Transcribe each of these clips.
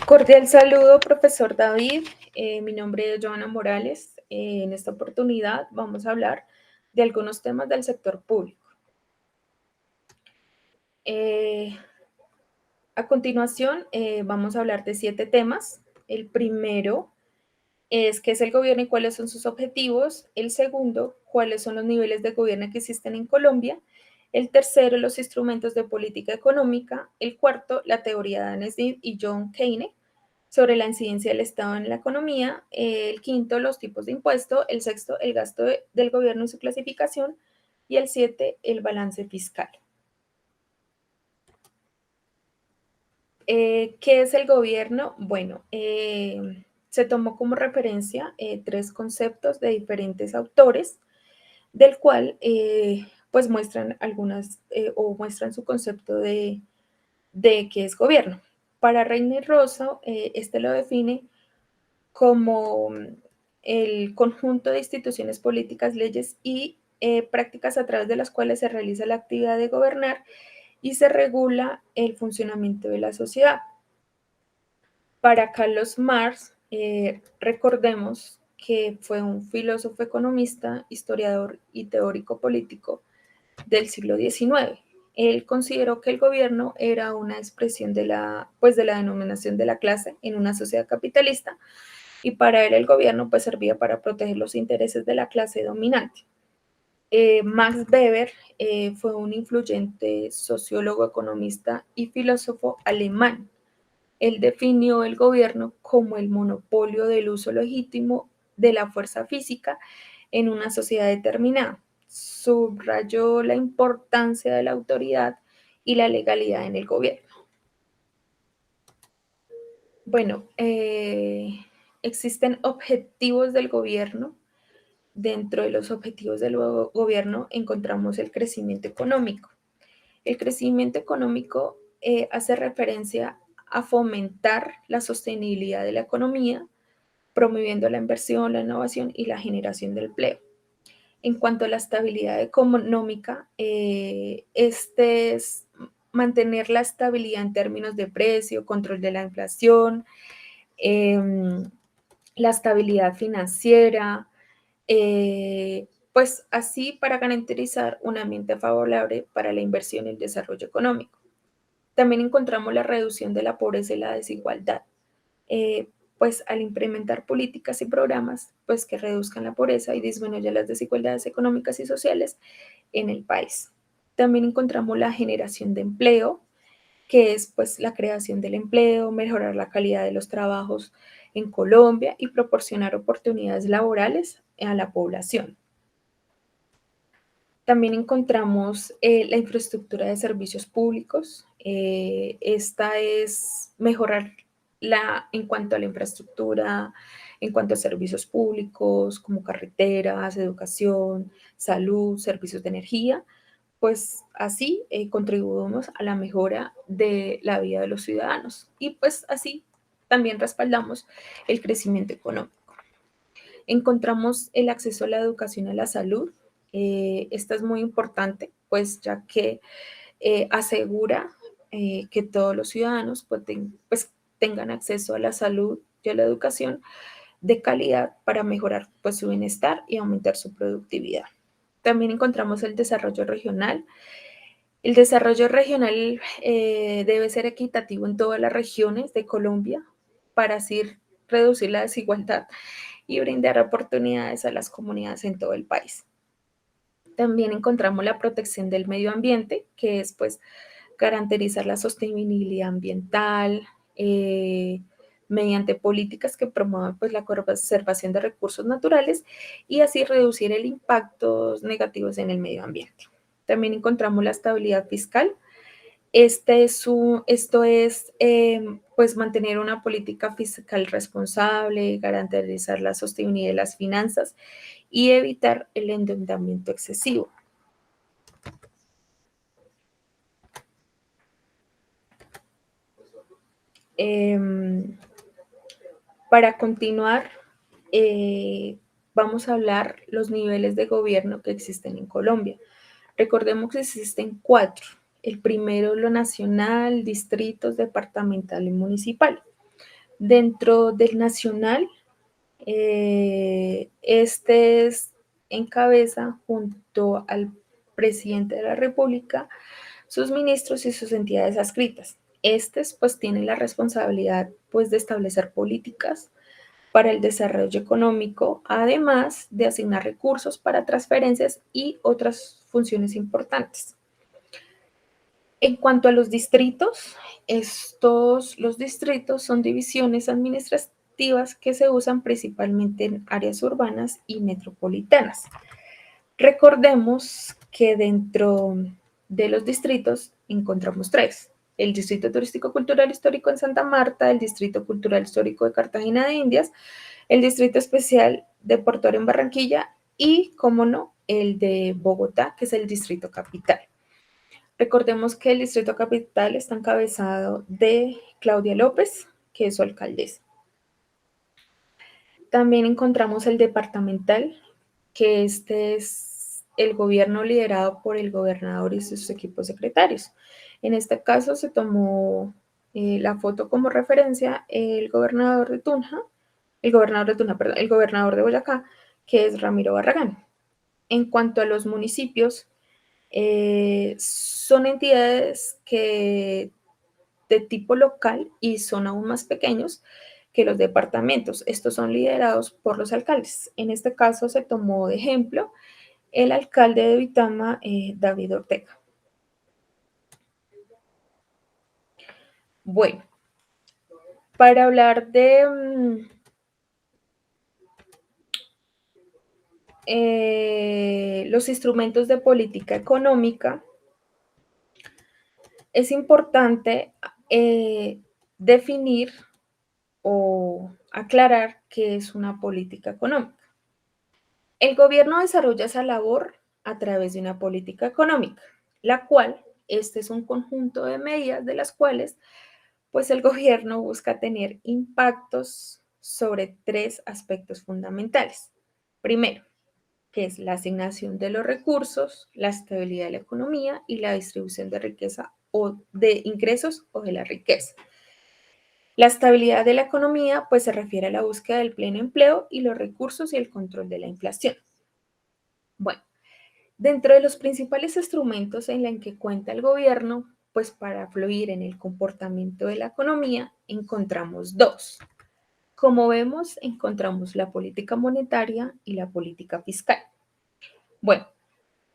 Cordial saludo, profesor David. Mi nombre es Joana Morales. En esta oportunidad vamos a hablar de algunos temas del sector público. Eh, a continuación, vamos a hablar de 7 temas. El primero es qué es el gobierno y cuáles son sus objetivos. El segundo, cuáles son los niveles de gobierno que existen en Colombia. El tercero, los instrumentos de política económica. El cuarto, la teoría de Adam Smith y John Keynes sobre la incidencia del Estado en la economía. El quinto, los tipos de impuesto. El sexto, el gasto del gobierno y su clasificación. Y el 7, el balance fiscal. ¿Qué es el gobierno? Bueno, se tomó como referencia 3 conceptos de diferentes autores, del cual pues muestran algunas o muestran su concepto de qué es gobierno. Para Reina y Rosa, este lo define como el conjunto de instituciones políticas, leyes y prácticas a través de las cuales se realiza la actividad de gobernar y se regula el funcionamiento de la sociedad. Para Carlos Marx, recordemos que fue un filósofo economista, historiador y teórico político del siglo XIX. Él consideró que el gobierno era una expresión de la denominación de la clase en una sociedad capitalista, y para él el gobierno pues servía para proteger los intereses de la clase dominante. Max Weber fue un influyente sociólogo, economista y filósofo alemán. Él definió el gobierno como el monopolio del uso legítimo de la fuerza física en una sociedad determinada. Subrayó la importancia de la autoridad y la legalidad en el gobierno. Bueno, existen objetivos del gobierno. Dentro de los objetivos del gobierno encontramos el crecimiento económico. El crecimiento económico hace referencia a fomentar la sostenibilidad de la economía, promoviendo la inversión, la innovación y la generación de empleo. En cuanto a la estabilidad económica, este es mantener la estabilidad en términos de precio, control de la inflación, la estabilidad financiera, pues así para garantizar un ambiente favorable para la inversión y el desarrollo económico. También encontramos la reducción de la pobreza y la desigualdad, pues al implementar políticas y programas pues que reduzcan la pobreza y disminuyan las desigualdades económicas y sociales en el país. También encontramos la generación de empleo, que es pues la creación del empleo, mejorar la calidad de los trabajos en Colombia y proporcionar oportunidades laborales a la población. También encontramos la infraestructura de servicios públicos. Esta es mejorar en cuanto a la infraestructura, en cuanto a servicios públicos como carreteras, educación, salud, servicios de energía, pues así contribuimos a la mejora de la vida de los ciudadanos y pues así también respaldamos el crecimiento económico. Encontramos el acceso a la educación y a la salud. Esta es muy importante, pues ya que asegura que todos los ciudadanos pues, tengan acceso a la salud y a la educación de calidad para mejorar pues, su bienestar y aumentar su productividad. También encontramos el desarrollo regional. El desarrollo regional debe ser equitativo en todas las regiones de Colombia para así reducir la desigualdad y brindar oportunidades a las comunidades en todo el país. También encontramos la protección del medio ambiente, que es pues garantizar la sostenibilidad ambiental mediante políticas que promuevan pues la conservación de recursos naturales y así reducir el impacto negativos en el medio ambiente. También encontramos la estabilidad fiscal. Esto es pues mantener una política fiscal responsable, garantizar la sostenibilidad de las finanzas y evitar el endeudamiento excesivo. Para continuar, vamos a hablar los niveles de gobierno que existen en Colombia. Recordemos que existen 4. El primero, lo nacional, distritos, departamental y municipal. Dentro del nacional, este encabeza junto al presidente de la República sus ministros y sus entidades adscritas. Estos pues tienen la responsabilidad pues de establecer políticas para el desarrollo económico, además de asignar recursos para transferencias y otras funciones importantes. En cuanto a los distritos, los distritos son divisiones administrativas que se usan principalmente en áreas urbanas y metropolitanas. Recordemos que dentro de los distritos encontramos tres: el Distrito Turístico Cultural Histórico en Santa Marta, el Distrito Cultural Histórico de Cartagena de Indias, el Distrito Especial de Portuario en Barranquilla y, como no, el de Bogotá, que es el Distrito Capital. Recordemos que el Distrito Capital está encabezado de Claudia López, que es su alcaldesa. También encontramos el departamental, que este es el gobierno liderado por el gobernador y sus equipos secretarios. En este caso se tomó la foto como referencia el gobernador de Tunja, perdón, el gobernador de Boyacá, que es Ramiro Barragán. En cuanto a los municipios, son entidades que de tipo local y son aún más pequeños que los departamentos. Estos son liderados por los alcaldes. En este caso se tomó de ejemplo el alcalde de Duitama, David Ortega. Bueno, para hablar de los instrumentos de política económica, es importante definir o aclarar qué es una política económica. El gobierno desarrolla esa labor a través de una política económica, la cual, este es un conjunto de medidas de las cuales, pues el gobierno busca tener impactos sobre tres aspectos fundamentales. Primero, que es la asignación de los recursos, la estabilidad de la economía y la distribución de riqueza o de ingresos o de la riqueza. La estabilidad de la economía pues se refiere a la búsqueda del pleno empleo y los recursos y el control de la inflación. Bueno, dentro de los principales instrumentos en los que cuenta el gobierno, pues para fluir en el comportamiento de la economía, encontramos dos. Como vemos, encontramos la política monetaria y la política fiscal. Bueno,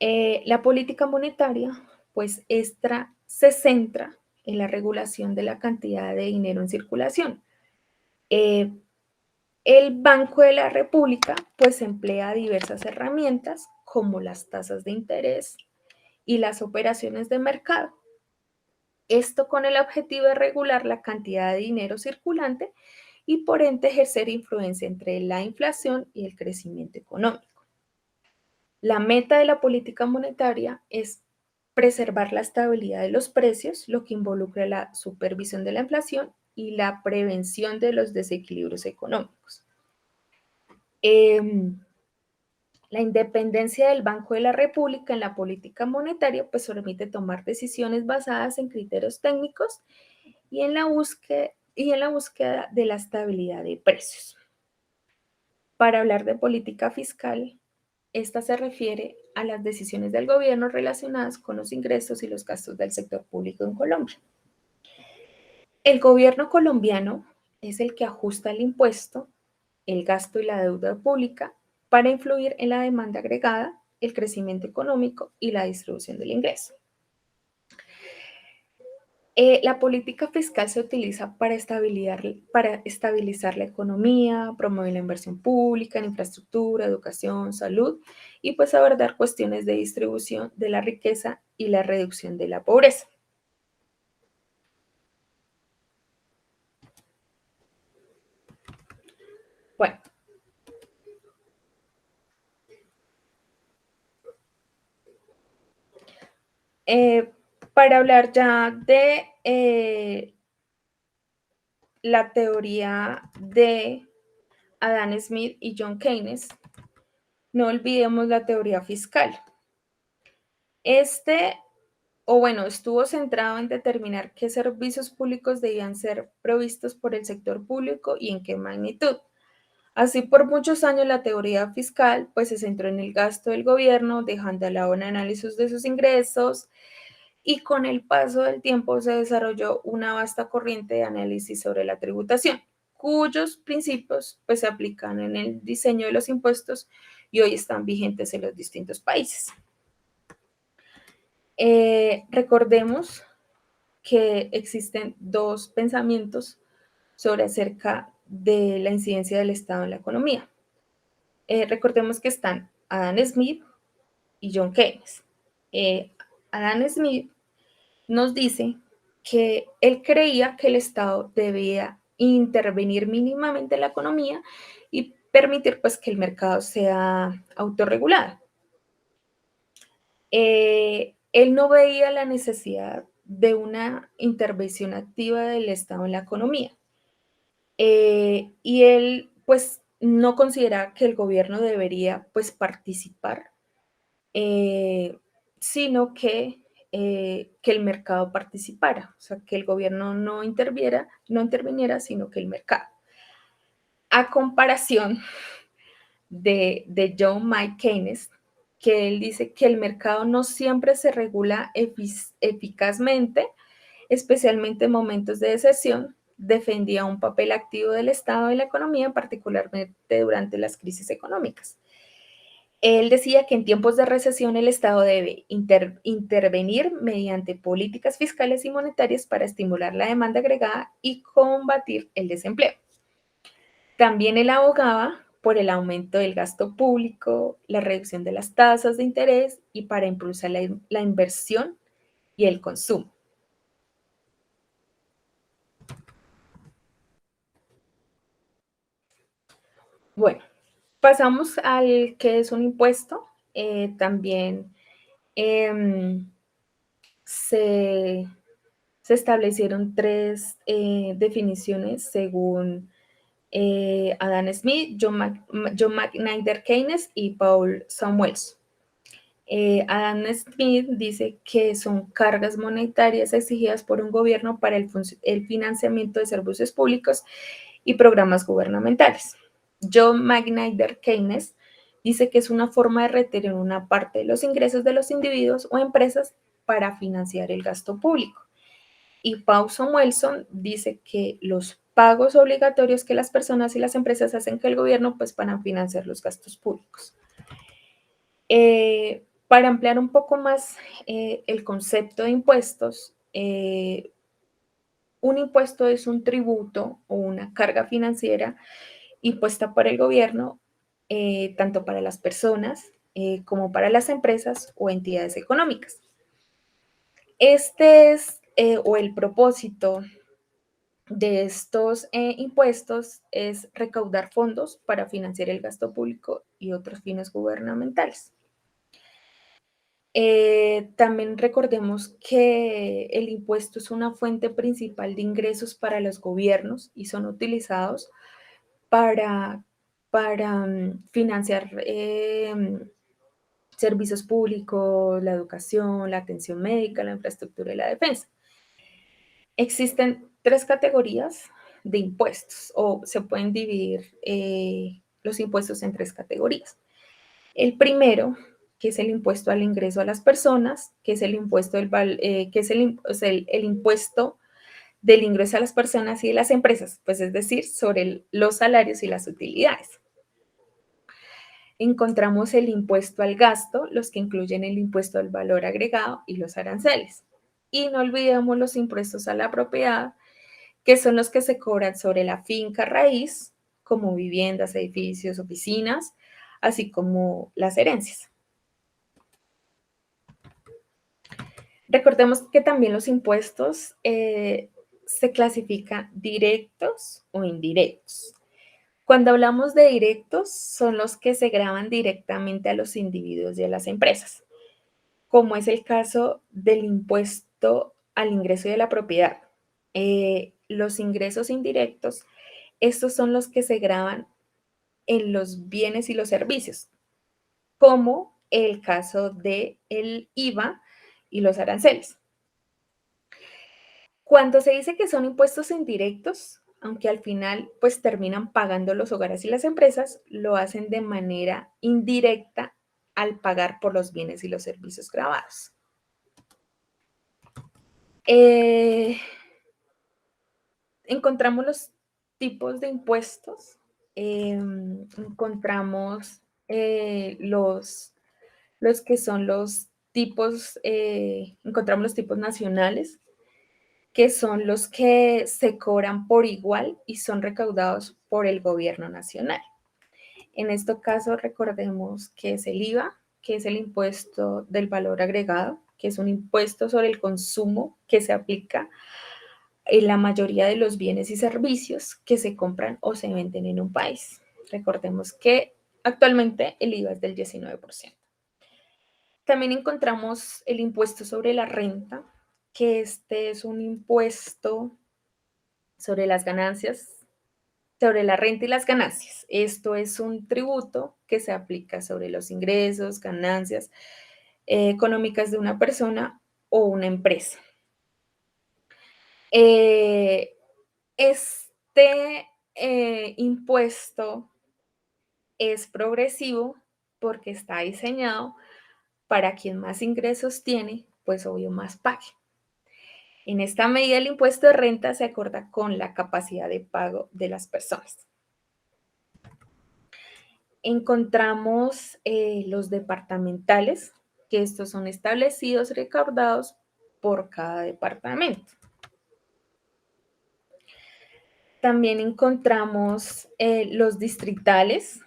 la política monetaria, pues esta se centra en la regulación de la cantidad de dinero en circulación. El Banco de la República, pues emplea diversas herramientas como las tasas de interés y las operaciones de mercado. Esto con el objetivo de regular la cantidad de dinero circulante y por ende ejercer influencia entre la inflación y el crecimiento económico. La meta de la política monetaria es preservar la estabilidad de los precios, lo que involucra la supervisión de la inflación y la prevención de los desequilibrios económicos. La independencia del Banco de la República en la política monetaria pues permite tomar decisiones basadas en criterios técnicos y en la búsqueda de la estabilidad de precios. Para hablar de política fiscal, esta se refiere a las decisiones del gobierno relacionadas con los ingresos y los gastos del sector público en Colombia. El gobierno colombiano es el que ajusta el impuesto, el gasto y la deuda pública para influir en la demanda agregada, el crecimiento económico y la distribución del ingreso. La política fiscal se utiliza para estabilizar la economía, promover la inversión pública en infraestructura, educación, salud y pues abordar cuestiones de distribución de la riqueza y la reducción de la pobreza. Bueno, para hablar ya de la teoría de Adam Smith y John Keynes, no olvidemos la teoría fiscal. Este o bueno, estuvo centrado en determinar qué servicios públicos debían ser provistos por el sector público y en qué magnitud. Así, por muchos años la teoría fiscal pues se centró en el gasto del gobierno, dejando a lado un análisis de sus ingresos, y con el paso del tiempo se desarrolló una vasta corriente de análisis sobre la tributación, cuyos principios pues se aplican en el diseño de los impuestos y hoy están vigentes en los distintos países. Recordemos que existen dos pensamientos sobre acerca de la incidencia del Estado en la economía. Recordemos que están Adam Smith y John Keynes. Adam Smith nos dice que él creía que el Estado debía intervenir mínimamente en la economía y permitir pues que el mercado sea autorregulado. Él no veía la necesidad de una intervención activa del Estado en la economía. Y él pues no considera que el gobierno debería pues participar, eh, sino que el mercado participara, o sea, que el gobierno no interviniera, sino que el mercado. A comparación de John Mike Keynes, que él dice que el mercado no siempre se regula eficazmente, especialmente en momentos de recesión, defendía un papel activo del Estado en la economía, particularmente durante las crisis económicas. Él decía que en tiempos de recesión el Estado debe intervenir mediante políticas fiscales y monetarias para estimular la demanda agregada y combatir el desempleo. También él abogaba por el aumento del gasto público, la reducción de las tasas de interés y para impulsar la inversión y el consumo. Bueno, pasamos al que es un impuesto. También em, se, se establecieron tres definiciones según Adam Smith, John McNider Keynes y Paul Samuelson. Adam Smith dice que son cargas monetarias exigidas por un gobierno para el financiamiento de servicios públicos y programas gubernamentales. John McNider Keynes dice que es una forma de retener una parte de los ingresos de los individuos o empresas para financiar el gasto público. Y Paul Samuelson dice que los pagos obligatorios que las personas y las empresas hacen que el gobierno pues para financiar los gastos públicos. Para ampliar un poco más el concepto de impuestos, un impuesto es un tributo o una carga financiera impuesta por el gobierno, tanto para las personas como para las empresas o entidades económicas. Este es, o el propósito de estos impuestos es recaudar fondos para financiar el gasto público y otros fines gubernamentales. También recordemos que el impuesto es una fuente principal de ingresos para los gobiernos y son utilizados para, para financiar servicios públicos, la educación, la atención médica, la infraestructura y la defensa. Existen tres categorías de impuestos o se pueden dividir los impuestos en tres categorías. El primero, que es el impuesto al ingreso a las personas, que es el impuesto el impuesto del ingreso a las personas y de las empresas, pues es decir, sobre los salarios y las utilidades. Encontramos el impuesto al gasto, los que incluyen el impuesto al valor agregado y los aranceles. Y no olvidemos los impuestos a la propiedad, que son los que se cobran sobre la finca raíz, como viviendas, edificios, oficinas, así como las herencias. Recordemos que también los impuestos se clasifican directos o indirectos. Cuando hablamos de directos, son los que se graban directamente a los individuos y a las empresas, como es el caso del impuesto al ingreso de la propiedad. Los ingresos indirectos, estos son los que se graban en los bienes y los servicios, como el caso del IVA y los aranceles. Cuando se dice que son impuestos indirectos, aunque al final pues terminan pagando los hogares y las empresas, lo hacen de manera indirecta al pagar por los bienes y los servicios grabados. Eh, encontramos los tipos de impuestos, encontramos los que son los tipos, encontramos los tipos nacionales, que son los que se cobran por igual y son recaudados por el gobierno nacional. En este caso, recordemos que es el IVA, que es el impuesto del valor agregado, que es un impuesto sobre el consumo que se aplica en la mayoría de los bienes y servicios que se compran o se venden en un país. Recordemos que actualmente el IVA es del 19%. También encontramos el impuesto sobre la renta, que este es un impuesto sobre las ganancias, sobre la renta y las ganancias. Esto es un tributo que se aplica sobre los ingresos, ganancias económicas de una persona o una empresa. Eh, este impuesto es progresivo porque está diseñado para quien más ingresos tiene, pues obvio más pague. En esta medida, el impuesto de renta se acorda con la capacidad de pago de las personas. Encontramos los departamentales, que estos son establecidos, recaudados por cada departamento. También encontramos los distritales.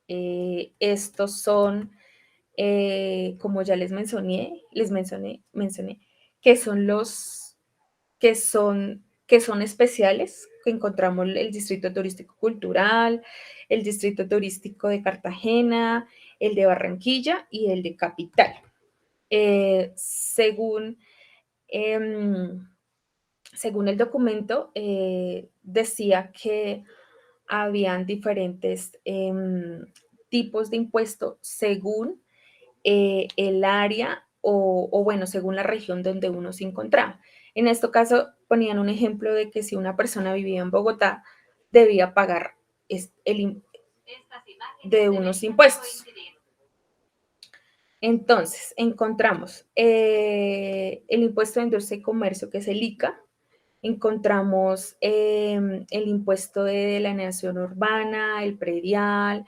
Estos son, como ya mencioné, que son los que son especiales, que encontramos el Distrito Turístico Cultural, el Distrito Turístico de Cartagena, el de Barranquilla y el de Capital. Em, según el documento, decía que habían diferentes tipos de impuestos según el área o, bueno, según la región donde uno se encontraba. En este caso, ponían un ejemplo de que si una persona vivía en Bogotá, debía pagar de unos impuestos. Entonces, encontramos el impuesto de industria y comercio, que es el ICA. Encontramos el impuesto de la nación urbana, el predial,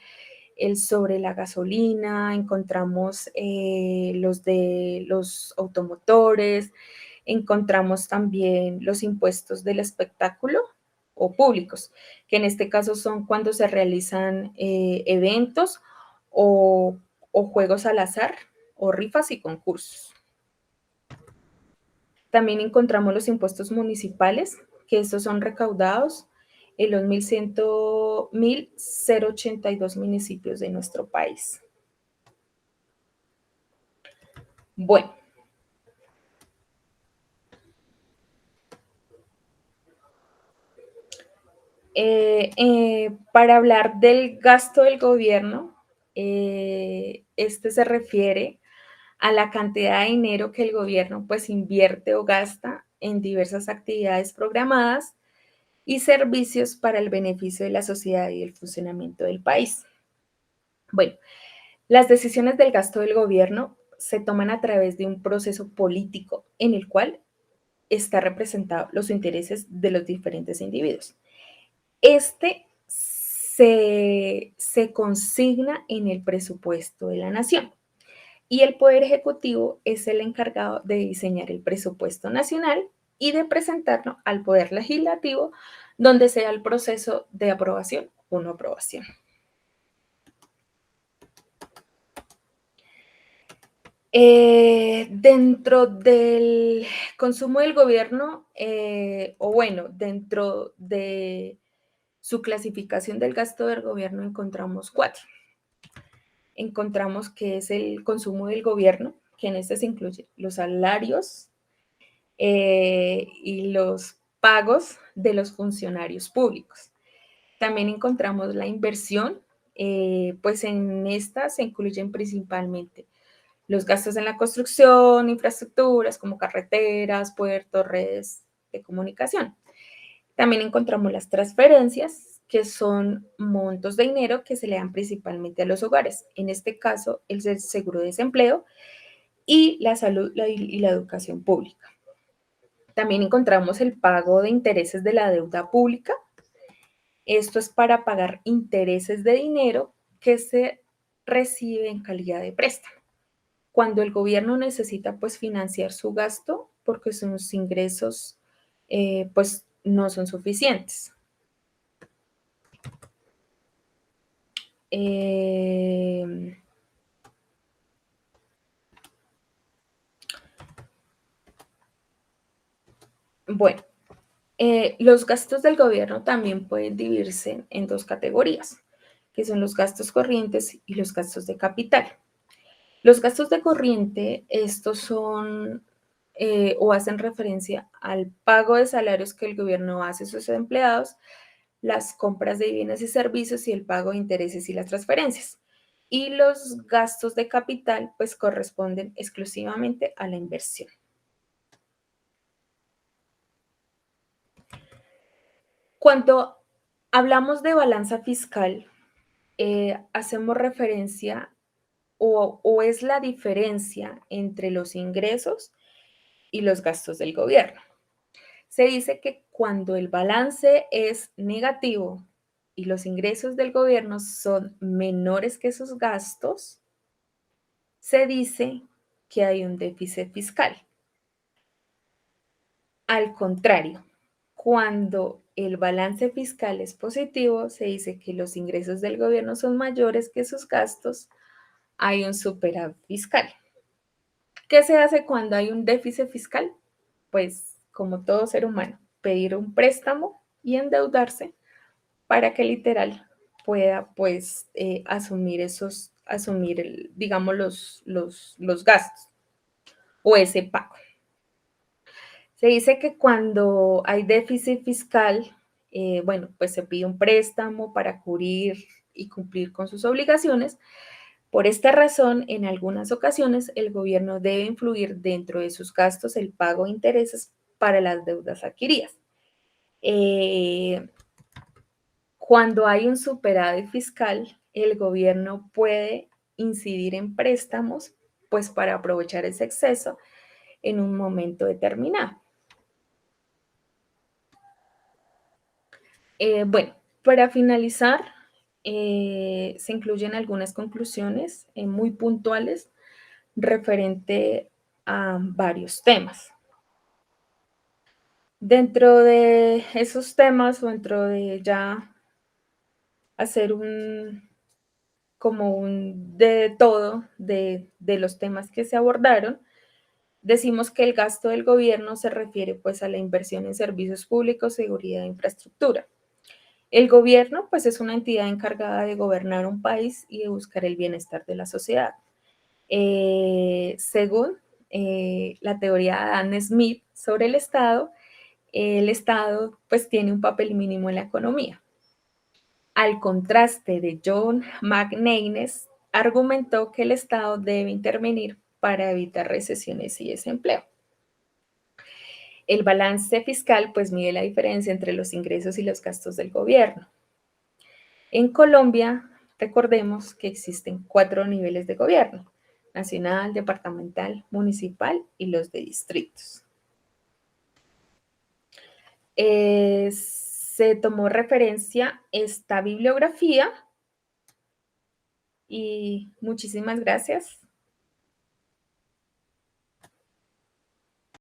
el sobre la gasolina, encontramos los de los automotores, encontramos también los impuestos del espectáculo o públicos, que en este caso son cuando se realizan eventos o, o juegos al azar o rifas y concursos. También encontramos los impuestos municipales, que estos son recaudados en los 1.082 municipios de nuestro país. Bueno, para hablar del gasto del gobierno, este se refiere a la cantidad de dinero que el gobierno pues invierte o gasta en diversas actividades programadas y servicios para el beneficio de la sociedad y el funcionamiento del país. Bueno, las decisiones del gasto del gobierno se toman a través de un proceso político en el cual está representado los intereses de los diferentes individuos. Este se consigna en el presupuesto de la nación y el Poder Ejecutivo es el encargado de diseñar el presupuesto nacional y de presentarlo al Poder Legislativo, donde sea el proceso de aprobación o no aprobación. Dentro del consumo del gobierno, o bueno, dentro de su clasificación del gasto del gobierno encontramos 4. Encontramos que es el consumo del gobierno, que en este se incluyen los salarios y los pagos de los funcionarios públicos. También encontramos la inversión, pues en esta se incluyen principalmente los gastos en la construcción, infraestructuras como carreteras, puertos, redes de comunicación. También encontramos las transferencias, que son montos de dinero que se le dan principalmente a los hogares. En este caso, el seguro de desempleo y la salud y la educación pública. También encontramos el pago de intereses de la deuda pública. Esto es para pagar intereses de dinero que se recibe en calidad de préstamo. Cuando el gobierno necesita pues financiar su gasto porque sus ingresos pues no son suficientes. Eh, bueno, los gastos del gobierno también pueden dividirse en dos categorías, que son los gastos corrientes y los gastos de capital. Los gastos de corriente, estos son o hacen referencia al pago de salarios que el gobierno hace a sus empleados, las compras de bienes y servicios y el pago de intereses y las transferencias. Y los gastos de capital, pues corresponden exclusivamente a la inversión. Cuando hablamos de balanza fiscal, hacemos referencia o es la diferencia entre los ingresos y los gastos del gobierno. Se dice que cuando el balance es negativo y los ingresos del gobierno son menores que sus gastos, se dice que hay un déficit fiscal. Al contrario, cuando el balance fiscal es positivo, se dice que los ingresos del gobierno son mayores que sus gastos, hay un superávit fiscal. ¿Qué se hace cuando hay un déficit fiscal? Pues, como todo ser humano, pedir un préstamo y endeudarse para que literal pueda, pues, asumir, digamos, los gastos o ese pago. Se dice que cuando hay déficit fiscal, bueno, pues se pide un préstamo para cubrir y cumplir con sus obligaciones. Por esta razón, en algunas ocasiones, el gobierno debe incluir dentro de sus gastos el pago de intereses para las deudas adquiridas. Eh, Cuando hay un superávit fiscal, el gobierno puede incidir en préstamos, pues para aprovechar ese exceso en un momento determinado. Bueno, para finalizar, se incluyen algunas conclusiones muy puntuales referente a varios temas. Dentro de esos temas o dentro de ya hacer como un de todo de los temas que se abordaron, decimos que el gasto del gobierno se refiere pues a la inversión en servicios públicos, seguridad e infraestructura. El gobierno pues es una entidad encargada de gobernar un país y de buscar el bienestar de la sociedad. Según la teoría de Adam Smith sobre el Estado pues tiene un papel mínimo en la economía. Al contraste de John McNeines, argumentó que el Estado debe intervenir para evitar recesiones y desempleo. El balance fiscal pues mide la diferencia entre los ingresos y los gastos del gobierno. En Colombia, recordemos que existen 4 niveles de gobierno: nacional, departamental, municipal y los de distritos. Se tomó referencia esta bibliografía y muchísimas gracias.